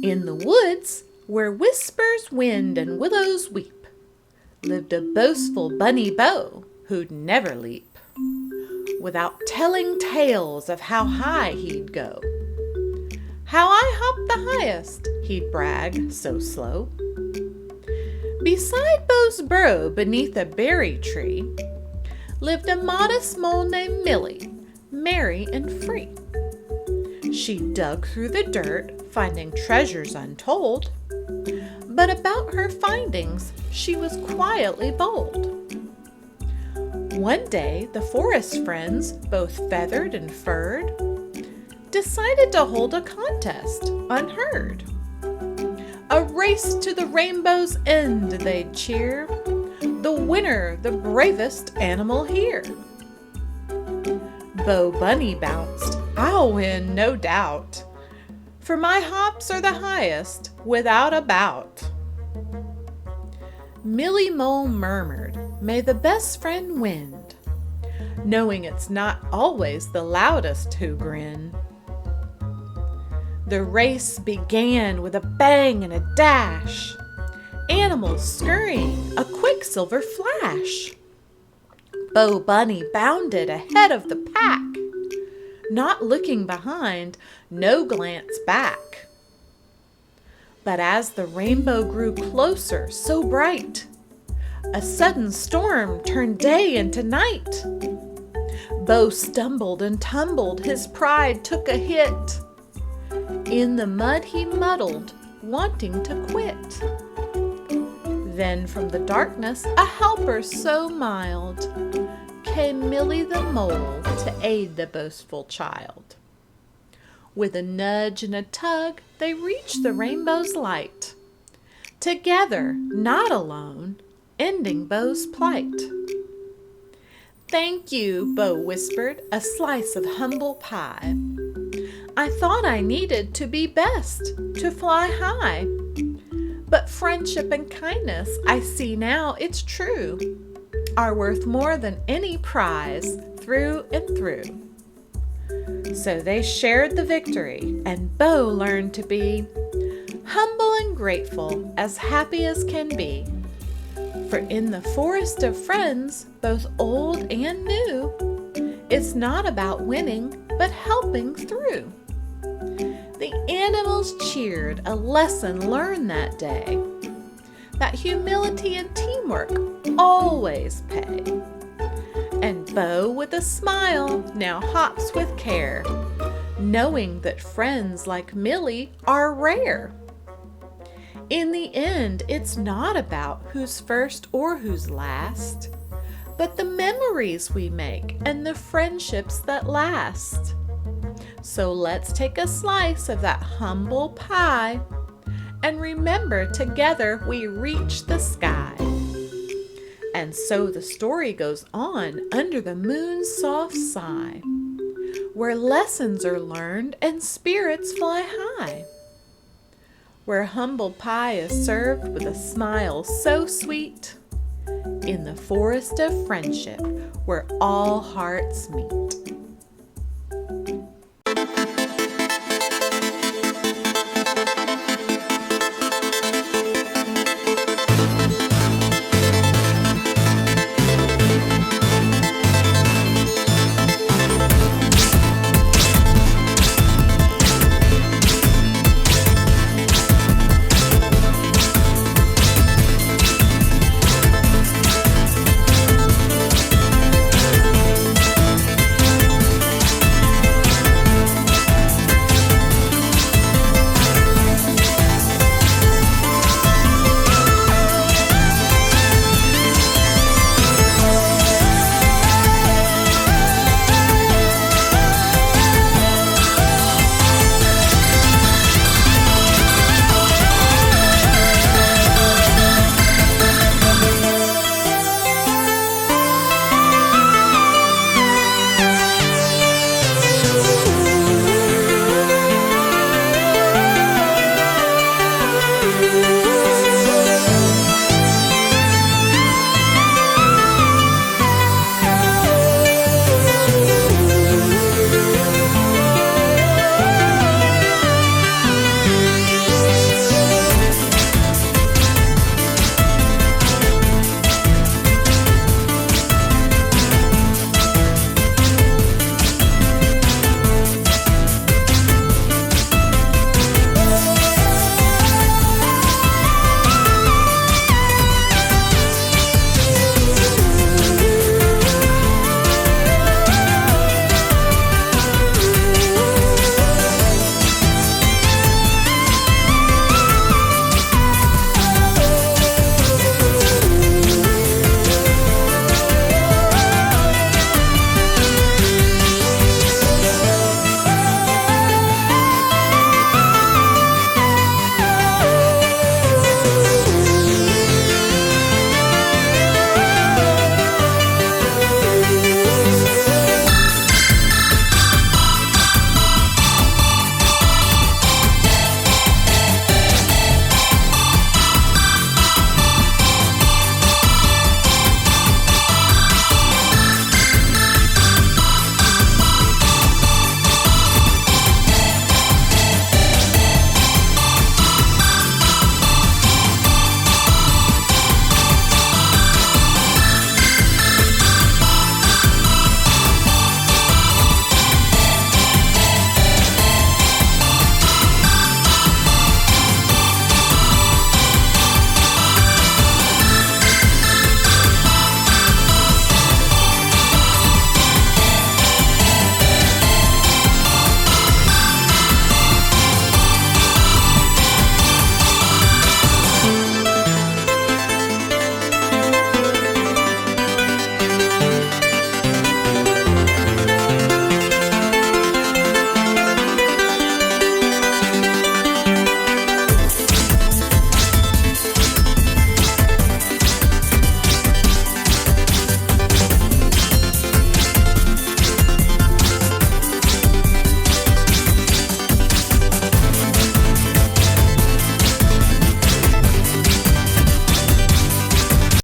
In the woods, where whispers wind and willows weep, lived a boastful bunny beau who'd never leap without telling tales of how high he'd go. How I hopped the highest, he'd brag so slow. Beside Beau's burrow beneath a berry tree lived a modest mole named Millie, merry and free. She dug through the dirt, finding treasures untold, but about her findings she was quietly bold. One day the forest friends, both feathered and furred, decided to hold a contest unheard. A race to the rainbow's end they'd cheer, the winner, the bravest animal here. Beau Bunny bounced, I'll win, no doubt, for my hops are the highest, without a bout. Millie Mole murmured, may the best friend win, knowing it's not always the loudest who grin. The race began with a bang and a dash, animals scurrying, a quicksilver flash. Beau Bunny bounded ahead of the pack, not looking behind, no glance back. But as the rainbow grew closer, so bright, a sudden storm turned day into night. Beau stumbled and tumbled, his pride took a hit. In the mud he muddled, wanting to quit. Then from the darkness, a helper so mild, came Millie the Mole to aid the boastful child. With a nudge and a tug, they reached the rainbow's light. Together, not alone, ending Beau's plight. Thank you, Beau whispered, a slice of humble pie. I thought I needed to be best, to fly high. But friendship and kindness, I see now it's true, are worth more than any prize through and through. So they shared the victory, and Beau learned to be humble and grateful, as happy as can be. For in the forest of friends, both old and new, it's not about winning, but helping through. The animals cheered, a lesson learned that day, that humility and teamwork always pay. And Beau, with a smile, now hops with care, knowing that friends like Millie are rare. In the end, it's not about who's first or who's last, but the memories we make and the friendships that last. So let's take a slice of that humble pie and remember together we reach the sky. And so the story goes on under the moon's soft sigh, where lessons are learned and spirits fly high, where humble pie is served with a smile so sweet, in the forest of friendship where all hearts meet.